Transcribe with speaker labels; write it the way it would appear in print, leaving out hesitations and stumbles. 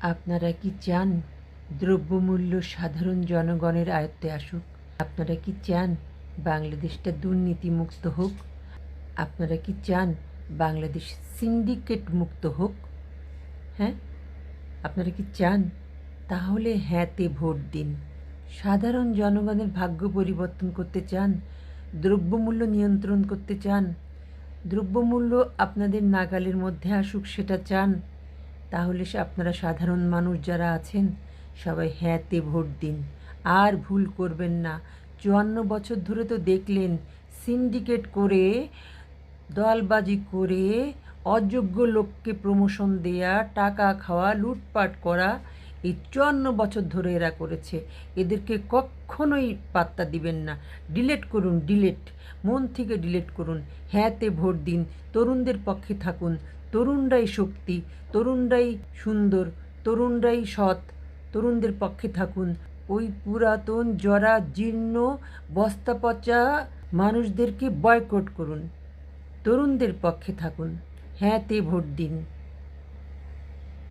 Speaker 1: আপনারা কি চান দ্রব্যমূল্য সাধারণ জনগণের আয়ত্তে আসুক? আপনারা কি চান বাংলাদেশটা দুর্নীতিমুক্ত হোক? আপনারা কি চান বাংলাদেশ সিন্ডিকেট মুক্ত হোক? হ্যাঁ, আপনারা কি চান? তাহলে হ্যাঁতে ভোট দিন। সাধারণ জনগণের ভাগ্য পরিবর্তন করতে চান? দ্রব্যমূল্য নিয়ন্ত্রণ করতে চান? দ্রব্যমূল্য আপনাদের নাগালের মধ্যে আসুক সেটা চান? তাহলে আপনারা সাধারণ মানুষ যারা আছেন সবাই হ্যাঁতে ভোট দিন। আর ভুল করবেন না। ৫৪ বছর ধরে তো দেখলেন সিন্ডিকেট করে, দলবাজি করে, অযোগ্য লোককে প্রমোশন দেয়া, টাকা খাওয়া, লুটপাট করা, এই ৫৪ বছর ধরে এরা করেছে। এদেরকে কখনোই পাত্তা দিবেন না। ডিলেট করুন, ডিলেট, মন থেকে ডিলেট করুন। হ্যাঁতে ভোট দিন, তরুণদের পক্ষে থাকুন। তরুণরাই শক্তি, তরুণরাই সুন্দর, তরুণরাই সৎ। তরুণদের পক্ষে থাকুন। ওই পুরাতন জরা জীর্ণ বস্তা পচা মানুষদেরকে বয়কট করুন। তরুণদের পক্ষে থাকুন। হ্যাঁতে ভোট দিন।